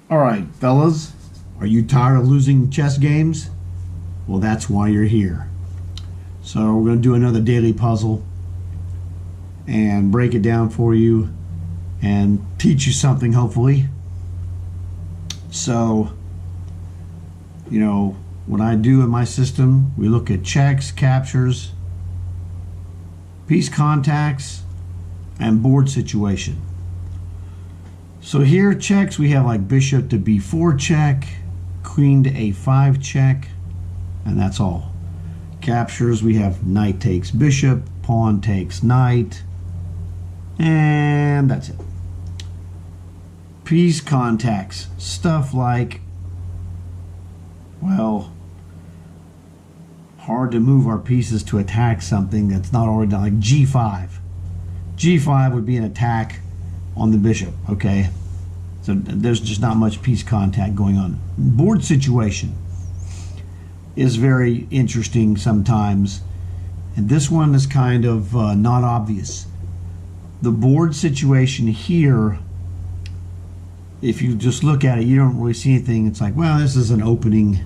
All right, fellas, are you tired of losing chess games? Well, that's why you're here. So we're going to do another daily puzzle and break it down for you and teach you something, hopefully. So, what I do in my system, we look at checks, captures, piece contacts, and board situation. So here, checks, we have like bishop to b4 check, queen to a5 check, and that's all. Captures, we have knight takes bishop, pawn takes knight, and that's it. Piece contacts, stuff like, well, hard to move our pieces to attack something that's not already done, like g5. g5 would be an attack on the bishop, okay? So there's just not much piece contact going on. Board situation is very interesting sometimes, and this one is kind of not obvious. The board situation here, if you just look at it, you don't really see anything. It's like, well, this is an opening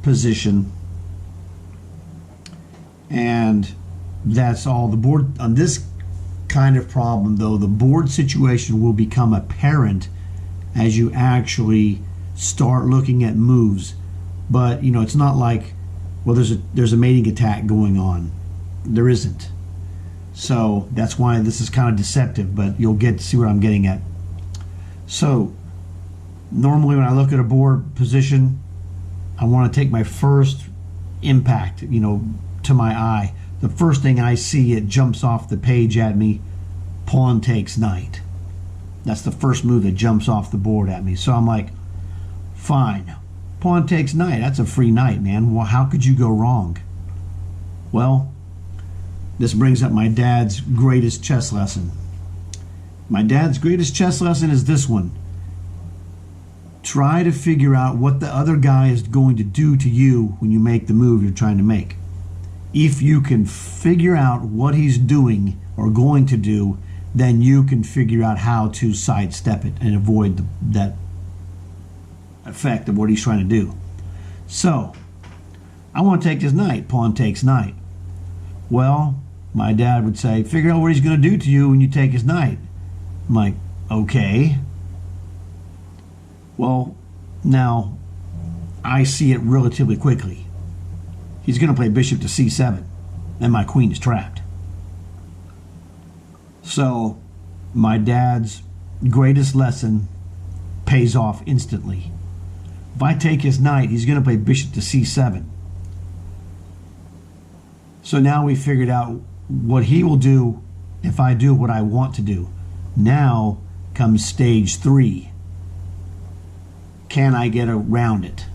position, and that's all. The board on this kind of problem, though, the board situation will become apparent as you actually start looking at moves. But it's not like, well, there's a mating attack going on. There isn't. So that's why this is kind of deceptive, but you'll get to see what I'm getting at. So normally when I look at a board position, I want to take my first impact, to my eye. The first thing I see, it jumps off the page at me, pawn takes knight. That's the first move that jumps off the board at me. So I'm like, fine, pawn takes knight. That's a free knight, man. Well, how could you go wrong? Well, this brings up my dad's greatest chess lesson. My dad's greatest chess lesson is this one. Try to figure out what the other guy is going to do to you when you make the move you're trying to make. If you can figure out what he's doing or going to do, then you can figure out how to sidestep it and avoid that effect of what he's trying to do. So, I want to take this knight. Pawn takes knight. Well, my dad would say, figure out what he's going to do to you when you take his knight. I'm like, okay. Well, now, I see it relatively quickly. He's going to play bishop to c7, and my queen is trapped. So, my dad's greatest lesson pays off instantly. If I take his knight, he's going to play bishop to c7. So now we figured out what he will do if I do what I want to do. Now comes stage 3. Can I get around it?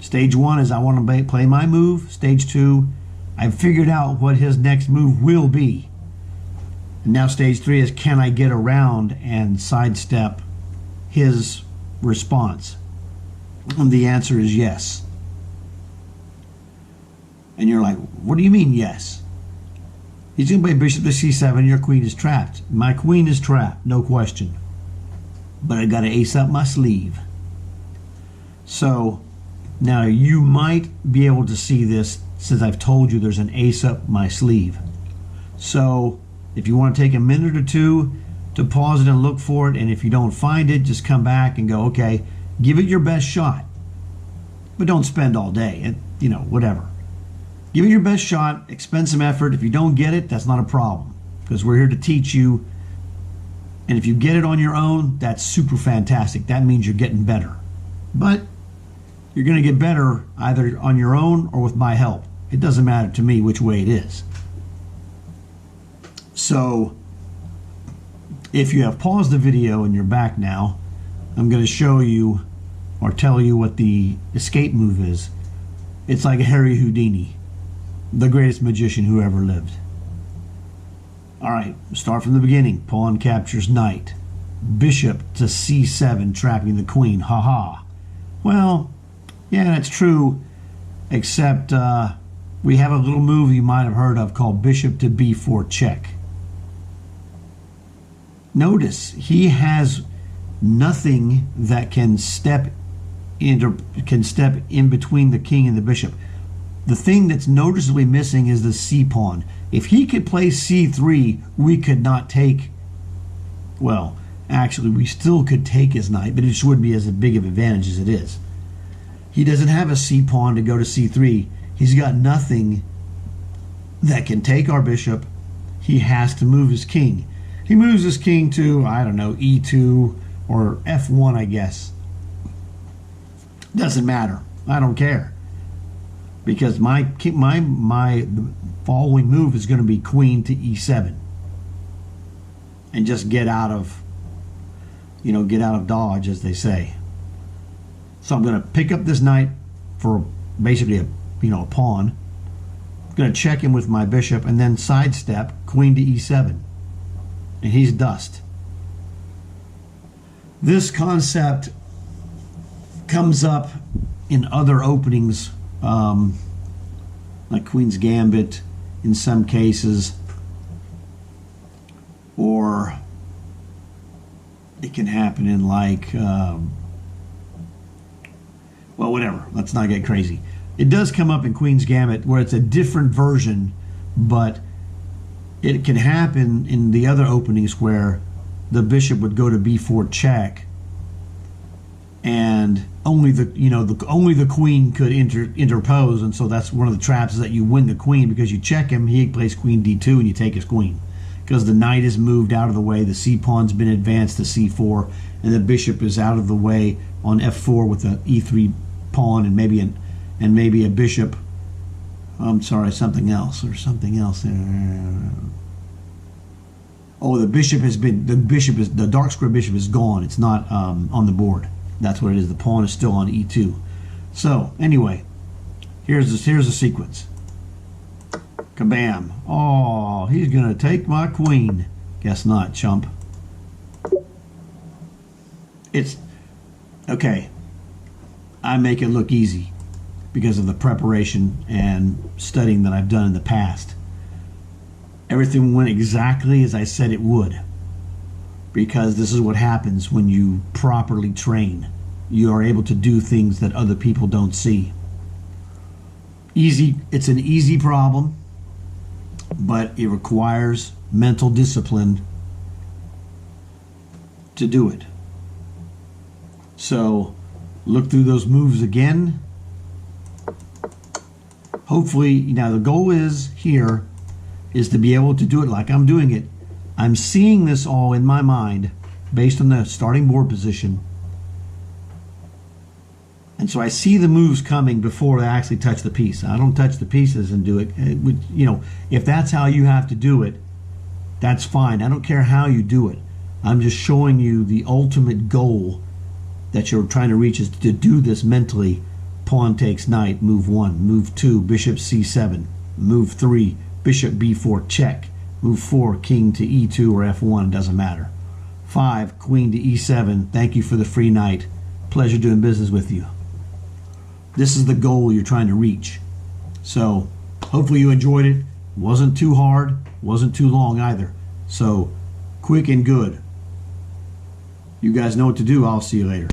Stage 1 is I want to play my move. Stage 2, I've figured out what his next move will be. And now stage 3 is, can I get around and sidestep his response? And the answer is yes. And you're like, what do you mean yes? He's going to play bishop to c7, your queen is trapped. My queen is trapped, no question. But I got to ace up my sleeve. So now you might be able to see this since I've told you there's an ace up my sleeve. So if you want to take a minute or two to pause it and look for it, and if you don't find it, just come back and go, okay, give it your best shot. But don't spend all day, whatever. Give it your best shot, expend some effort. If you don't get it, that's not a problem, because we're here to teach you. And if you get it on your own, that's super fantastic. That means you're getting better. But you're going to get better either on your own or with my help. It doesn't matter to me which way it is. So if you have paused the video and you're back now, I'm going to show you or tell you what the escape move is. It's like Harry Houdini, the greatest magician who ever lived. All right, start from the beginning. Pawn captures knight. Bishop to c7, trapping the queen. Haha. Well, yeah, that's true, except we have a little move you might have heard of called bishop to b4 check. Notice he has nothing that can step in between the king and the bishop. The thing that's noticeably missing is the c pawn. If he could play c3, we could not take, well, actually we still could take his knight, but it just wouldn't be as big of an advantage as it is. He doesn't have a c pawn to go to c3. He's got nothing that can take our bishop. He has to move his king. He moves his king to, I don't know, e2 or f1, I guess. Doesn't matter. I don't care, because my following move is going to be queen to e7, and just get out of dodge, as they say. So I'm going to pick up this knight for basically a pawn. I'm going to check him with my bishop, and then sidestep queen to e7, and he's dust. This concept comes up in other openings, like Queen's Gambit in some cases, or it can happen in well, whatever, let's not get crazy. It does come up in Queen's Gambit where it's a different version, but it can happen in the other openings where the bishop would go to b4 check, and only the queen could interpose, and so that's one of the traps, is that you win the queen because you check him, he plays queen d2, and you take his queen because the knight is moved out of the way, the c pawn's been advanced to c4, and the bishop is out of the way on f4 with the e3 pawn, and maybe a bishop. I'm sorry, something else. Oh, the dark square bishop is gone. It's not on the board. That's what it is. The pawn is still on e2. So anyway, here's the sequence. Kabam! Oh, he's gonna take my queen. Guess not, chump. It's okay. I make it look easy because of the preparation and studying that I've done in the past. Everything went exactly as I said it would, because this is what happens when you properly train. You are able to do things that other people don't see. It's an easy problem, but it requires mental discipline to do it. So look through those moves again. Hopefully, now the goal is to be able to do it like I'm doing it. I'm seeing this all in my mind based on the starting board position. And so I see the moves coming before I actually touch the piece. I don't touch the pieces and do it. If that's how you have to do it, that's fine. I don't care how you do it. I'm just showing you the ultimate goal that you're trying to reach, is to do this mentally. Pawn takes knight, move 1. Move 2, bishop c7. Move 3, bishop b4 check. Move 4, king to e2 or f1, doesn't matter. 5, queen to e7. Thank you for the free knight. Pleasure doing business with you. This is the goal you're trying to reach. So hopefully you enjoyed it. Wasn't too hard, wasn't too long either. So quick and good. You guys know what to do. I'll see you later.